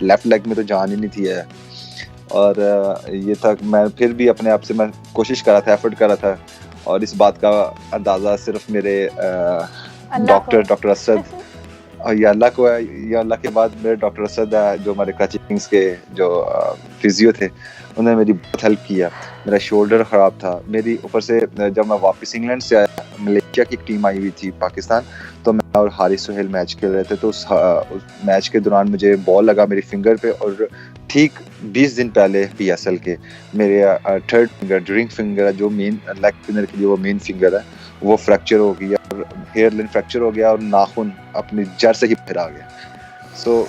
Left league میں تو جان ہی نہیں تھی ہے. اور یہ تھا میں پھر بھی اپنے آپ سے میں کوشش کر رہا تھا, ایفرٹ کر رہا تھا, اور اس بات کا اندازہ صرف میرے ڈاکٹر اسد اور یہ اللہ کو ہے, یہ اللہ کے بعد میرے ڈاکٹر اسد ہے جو ہمارے کراچی کنگز کے جو فزیو تھے, انہوں نے میری بہت ہیلپ کیا. میرا شولڈر خراب تھا, میری اوپر سے جب میں واپس انگلینڈ سے آیا, ملیشیا کی ایک ٹیم آئی ہوئی تھی پاکستان, تو میں اور حارث سہیل میچ کھیل رہے تھے. تو اس میچ کے دوران مجھے بال لگا میری فنگر پہ, اور ٹھیک 20 دن پہلے پی ایس ایل کے میرے تھرڈ فنگر, ڈرنگ فنگر, جو مین لیگ اسپنر کے لیے وہ مین فنگر ہے, وہ فریکچر ہو گیا, اور ہیئر لائن فریکچر ہو گیا, اور ناخن اپنی جڑ سے ہی پھر آ گیا. سو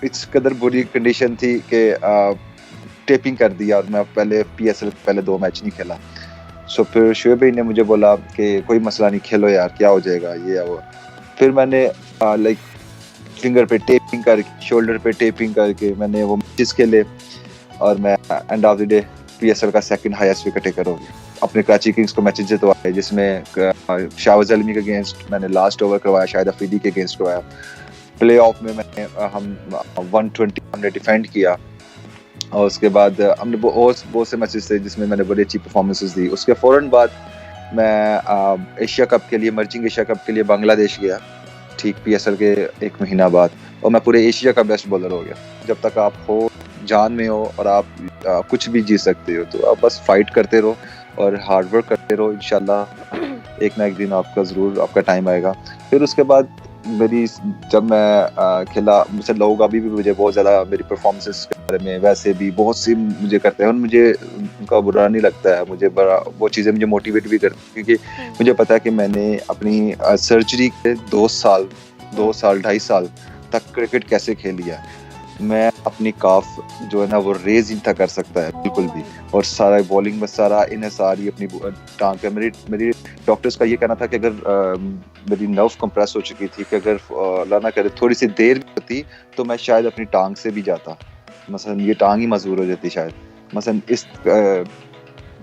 اس قدر بری کنڈیشن تھی کہ ٹیپنگ کر دیا, اور میں پہلے پی ایس ایل پہلے 2 میچ نہیں کھیلا. سو پھر شعیب بھائی نے مجھے بولا کہ کوئی مسئلہ نہیں, کھیلو یار, کیا ہو جائے گا, یہ ہے وہ. پھر میں نے لائک فنگر پہ ٹیپنگ کر کے, شولڈر پہ ٹیپنگ کر کے میں نے وہ میچز کھیلے, اور میں and of the day P S L کا سیکنڈ ہائیسٹ وکٹ ٹیکر ہو گیا. اپنے کراچی کنگز کو میچز جتوائے, جس میں شاہوز علمی کے اگینسٹ میں نے لاسٹ اوور کروایا, شاہد افریدی کے اگینسٹ کروایا. پلے آف میں ہم 120 ہم نے ڈیفینڈ کیا, اور اس کے بعد ہم نے بہت سے میچز تھے جس میں میں نے بڑی اچھی پرفارمنسز دی. اس کے فوراً بعد میں ایشیا کپ کے لیے, مرجنگ ایشیا کپ کے لیے بنگلہ دیش گیا, ٹھیک پی ایس ایل کے 1 مہینہ بعد, اور میں پورے ایشیا کا بیسٹ بالر ہو گیا. جب تک آپ ہو, جان میں ہو, اور آپ کچھ بھی جیت سکتے ہو, تو آپ بس فائٹ کرتے رہو اور ہارڈ ورک کرتے رہو, انشاءاللہ ایک نہ ایک دن آپ کا ضرور آپ کا ٹائم آئے گا. پھر اس کے بعد میری جب میں کھیلا, مجھ سے لوگ ابھی بھی مجھے بہت زیادہ میری پرفارمنسز کے بارے میں ویسے بھی بہت سی مجھے کرتے ہیں, اور مجھے ان کا برا نہیں لگتا ہے, مجھے بڑا وہ چیزیں مجھے موٹیویٹ بھی کرتی ہیں, کیونکہ مجھے پتا ہے کہ میں نے اپنی سرجری کے 2 سال 2.5 سال تک کرکٹ کیسے کھیلی ہے. میں اپنی کاف جو ہے نا وہ ریز ہی تھا کر سکتا ہے بالکل بھی, اور سارا بالنگ میں سارا انحصار ہی اپنی ٹانگ پہ. میری ڈاکٹرز کا یہ کہنا تھا کہ اگر میری نرو کمپریس ہو چکی تھی, کہ اگر اللہ نہ کرے تھوڑی سی دیر بھی ہوتی تو میں شاید اپنی ٹانگ سے بھی جاتا, مثلا یہ ٹانگ ہی معذور ہو جاتی شاید, مثلا اس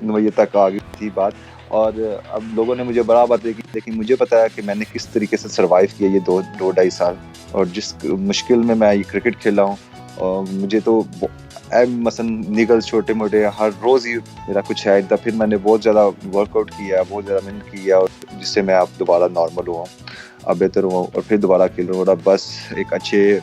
نوعیت تک آ گئی تھی بات. اور اب لوگوں نے مجھے بڑا بات کی, لیکن مجھے پتا ہے کہ میں نے کس طریقے سے سروائیو کیا یہ 2.5 سال, اور جس مشکل میں یہ کرکٹ کھیلا ہوں. اور مجھے تو مثلا نیگلز چھوٹے موٹے ہر روز ہی میرا کچھ ہے. پھر میں نے بہت زیادہ ورک آؤٹ کیا, بہت زیادہ محنت کیا, اور جس سے میں اب دوبارہ نارمل ہوا, اب بہتر ہوا, اور پھر دوبارہ کھیل رہا ہوں. اور اب بس ایک اچھے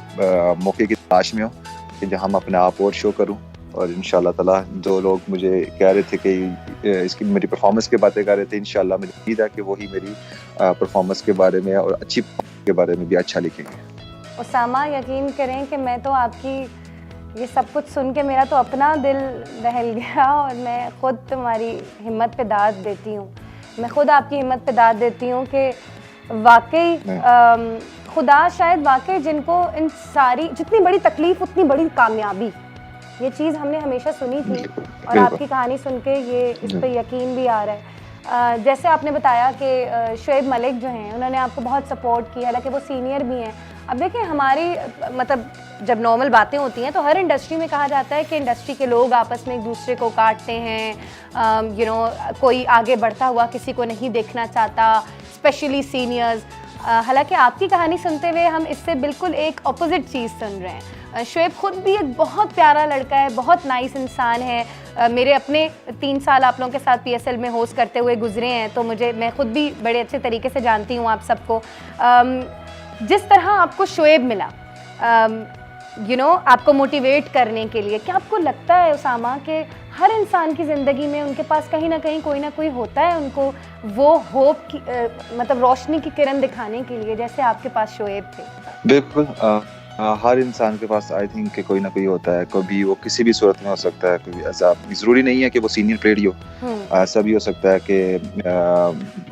موقع کی تلاش میں ہوں کہ جہاں میں اپنے آپ اور شو کروں. اور انشاءاللہ تعالیٰ جو لوگ مجھے کہہ رہے تھے کہ اس کی میری پرفارمنس کی باتیں کر رہے تھے, انشاءاللہ مجھے امید ہے کہ وہی میری پرفارمنس کے بارے میں اور اچھی کے بارے میں بھی اچھا لکھیں گے. اسامہ, یقین کریں کہ میں تو آپ کی یہ سب کچھ سن کے میرا تو اپنا دل دہل گیا, اور میں خود تمہاری ہمت پہ داد دیتی ہوں. میں خود آپ کی ہمت پہ داد دیتی ہوں کہ واقعی خدا شاید واقعی جن کو ان ساری جتنی بڑی تکلیف اتنی بڑی کامیابی, یہ چیز ہم نے ہمیشہ سنی تھی, اور آپ کی کہانی سن کے یہ اس پہ یقین بھی آ رہا ہے. جیسے آپ نے بتایا کہ شعیب ملک جو ہیں انہوں نے آپ کو بہت سپورٹ کیا, حالانکہ وہ سینئر بھی ہیں. اب دیکھیں ہماری مطلب جب نارمل باتیں ہوتی ہیں تو ہر انڈسٹری میں کہا جاتا ہے کہ انڈسٹری کے لوگ آپس میں ایک دوسرے کو کاٹتے ہیں, کوئی آگے بڑھتا ہوا کسی کو نہیں دیکھنا چاہتا, اسپیشلی سینئرز. حالانکہ آپ کی کہانی سنتے ہوئے ہم اس سے بالکل ایک اپوزٹ چیز سن رہے ہیں. شعیب خود بھی ایک بہت پیارا لڑکا ہے, بہت نائس انسان ہے. میرے اپنے 3 سال آپ لوگوں کے ساتھ پی ایس ایل میں ہوسٹ کرتے ہوئے گزرے ہیں, تو میں خود بھی بڑے اچھے طریقے سے جانتی ہوں آپ سب کو. جس طرح آپ کو شعیب ملا آپ کو موٹیویٹ کرنے کے لیے, کیا آپ کو لگتا ہے اسامہ کہ ہر انسان کی زندگی میں ان کے پاس کہیں نہ کہیں کوئی نہ کوئی ہوتا ہے ان کو وہ ہوپ کی مطلب روشنی کی کرن دکھانے کے لیے, جیسے آپ کے پاس شعیب تھے؟ بالکل, ہر انسان کے پاس آئی تھنک کہ کوئی نہ کوئی ہوتا ہے. کبھی وہ کسی بھی صورت میں ہو سکتا ہے, کبھی ایسا ضروری نہیں ہے کہ وہ سینئر پلیئر ہی ہو, ایسا بھی ہو سکتا ہے کہ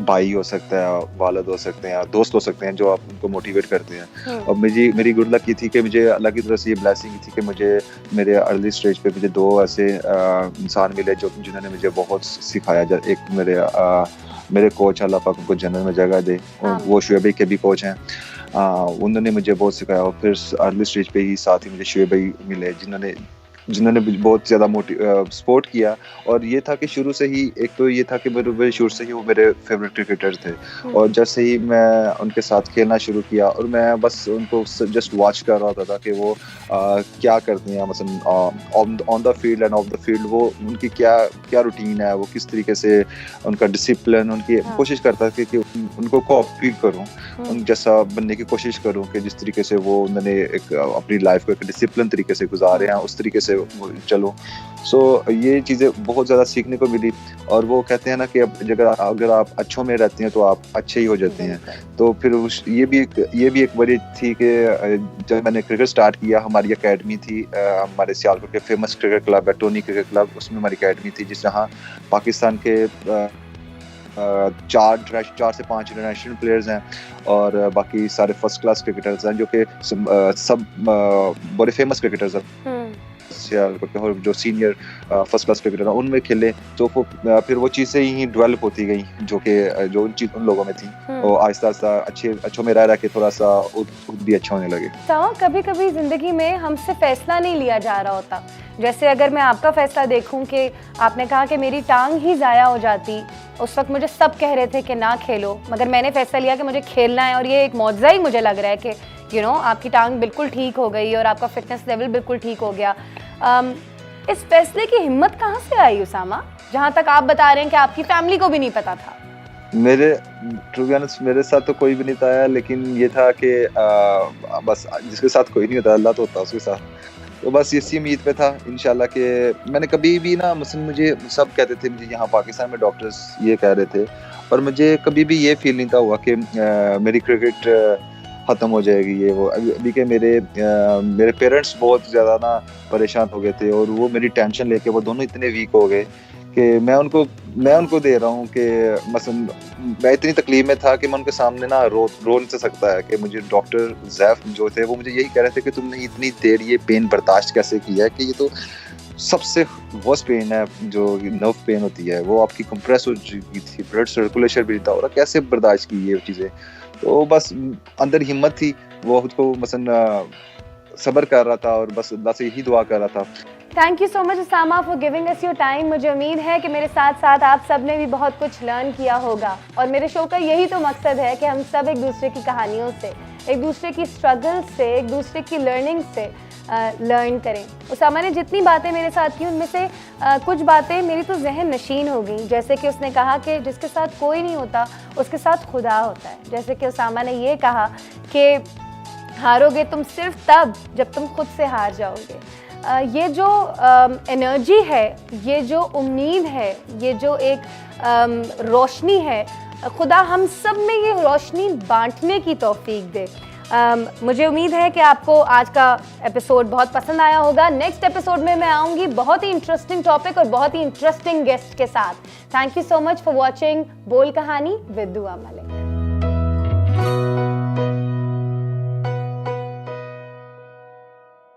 بھائی ہو سکتا ہے, والد ہو سکتے ہیں, دوست ہو سکتے ہیں جو آپ ان کو موٹیویٹ کرتے ہیں. اور میری گڈ لک یہ تھی کہ مجھے اللہ کی طرف سے یہ بلیسنگ تھی کہ مجھے میرے ارلی اسٹیج پہ مجھے 2 ایسے انسان ملے جنہوں نے مجھے بہت سکھایا. ایک میرے کوچ, اللہ پاک ان کو جنت میں جگہ دے, وہ شعیب بھائی کے بھی کوچ ہیں, انہوں نے مجھے بہت سکھایا. اور پھر ارلی اسٹیج پہ ہی ساتھ ہی مجھے شعیب بھائی ملے جنہوں نے جنہوں نے بہت زیادہ سپورٹ کیا. اور یہ تھا کہ شروع سے ہی ایک تو یہ تھا کہ میرے شروع سے ہی وہ میرے فیوریٹ کرکٹر تھے, اور جیسے ہی میں ان کے ساتھ کھیلنا شروع کیا اور میں بس ان کو جسٹ واچ کر رہا ہوتا تھا کہ وہ کیا کرتے ہیں, مثلاً on the field and off the field وہ ان کی کیا روٹین ہے, وہ کس طریقے سے ان کا ڈسپلن, ان کی کوشش کرتا تھا کہ ان کو کاپی کروں, ان جیسا بننے کی کوشش کروں کہ جس طریقے سے وہ انہوں نے ایک اپنی لائف کو ایک ڈسپلن طریقے سے گزارے ہیں اس طریقے سے چلو. سو یہ چیزیں بہت زیادہ سیکھنے کو ملی. اور وہ کہتے ہیں نا کہ اگر آپ اچھوں میں رہتے ہیں تو آپ اچھے ہی ہو جاتے ہیں. تو پھر یہ بھی ایک بڑی تھی کہ جب میں نے کرکٹ سٹارٹ کیا, ہماری اکیڈمی تھی ہمارے سیالکوٹ کے فیمس کرکٹ کلب ہے ٹونی کرکٹ کلب, اس میں ہماری اکیڈمی تھی جہاں پاکستان کے 4 سے 5 انٹرنیشنل پلیئرز ہیں اور باقی سارے فرسٹ کلاس کرکٹرز ہیں جو کہ سب بڑے فیمس کرکٹرز ہیں جو سینئر فرسٹ کلاس کرکٹر ہیں ان میں کھیلے. تو پھر وہ چیزیں ہی ڈیولپ ہوتی گئی جو ان لوگوں میں تھی, اور آہستہ آہستہ اچھوں میں رہ کے تھوڑا سا خود بھی اچھا ہونے لگے. کبھی کبھی زندگی میں ہم سے فیصلہ نہیں لیا جا رہا ہوتا. جیسے اگر میں آپ کا فیصلہ دیکھوں کہ آپ نے کہا کہ میری ٹانگ ہی ضائع ہو جاتی, اس وقت مجھے سب کہہ رہے تھے کہ نہ کھیلو, مگر میں نے فیصلہ لیا کہ مجھے کھیلنا ہے, اور یہ ایک معجزہ ہی مجھے لگ رہا ہے کہ آپ کی ٹانگ بالکل ٹھیک ہو گئی اور آپ کا فٹنس لیول بالکل ٹھیک ہو گیا. اس فیصلے کی ہمت کہاں سے آئی اسامہ, جہاں تک آپ بتا رہے ہیں کہ آپ کی فیملی کو بھی نہیں پتا تھا؟ میرے ساتھ تو کوئی بھی نہیں تھا, لیکن یہ تھا کہ بس جس کے ساتھ کوئی نہیں ہوتا اللہ تو ہوتا اس کے ساتھ. تو بس اسی امید پہ تھا انشاءاللہ کہ میں نے کبھی بھی نا, مثلا مجھے سب کہتے تھے, مجھے یہاں پاکستان میں ڈاکٹرز یہ کہہ رہے تھے, اور مجھے کبھی بھی یہ فیل نہیں تھا ہوا کہ میری کرکٹ ختم ہو جائے گی یہ وہ. ابھی کہ میرے پیرنٹس بہت زیادہ نا پریشان ہو گئے تھے, اور وہ میری ٹینشن لے کے وہ دونوں اتنے ویک ہو گئے کہ میں ان کو دے رہا ہوں کہ مثلا میں اتنی تکلیف میں تھا کہ میں ان کے سامنے نا رو نہیں سکتا ہے. کہ مجھے ڈاکٹر زیف جو تھے وہ مجھے یہی کہہ رہے تھے کہ تم نے اتنی دیر یہ پین برداشت کیسے کی ہے, کہ یہ تو سب سے ورسٹ پین ہے, جو نرو پین ہوتی ہے وہ آپ کی کمپریس ہو چکی تھی, بلڈ سرکولیشن بھی تھا, اور کیسے برداشت کی یہ چیزیں. تو بس اندر ہمت تھی, وہ خود کو مثلا صبر کر رہا تھا اور بس اللہ سے یہی دعا کر رہا تھا. Thank you so much Osama for giving us your time. مجھے امید ہے کہ میرے ساتھ ساتھ آپ سب نے بھی بہت کچھ لرن کیا ہوگا, اور میرے شو کا یہی تو مقصد ہے کہ ہم سب ایک دوسرے کی کہانیوں سے, ایک دوسرے کی اسٹرگل سے, ایک دوسرے کی لرننگ سے لرن کریں. اسامہ نے جتنی باتیں میرے ساتھ کی ان میں سے کچھ باتیں میری تو ذہن نشین ہو گئیں. جیسے کہ اس نے کہا کہ جس کے ساتھ کوئی نہیں ہوتا اس کے ساتھ خدا ہوتا ہے. جیسے کہ اسامہ نے یہ کہا کہ ہارو گے تم صرف تب جب تم خود سے ہار جاؤ گے. یہ جو انرجی ہے, یہ جو امید ہے, یہ جو ایک روشنی ہے, خدا ہم سب میں یہ روشنی بانٹنے کی توفیق دے. مجھے امید ہے کہ آپ کو آج کا ایپیسوڈ بہت پسند آیا ہوگا. نیکسٹ ایپیسوڈ میں آؤں گی بہت ہی انٹرسٹنگ ٹاپک اور بہت ہی انٹرسٹنگ گیسٹ کے ساتھ. Thank you so much for watching بول کہانی ود دعا ملک.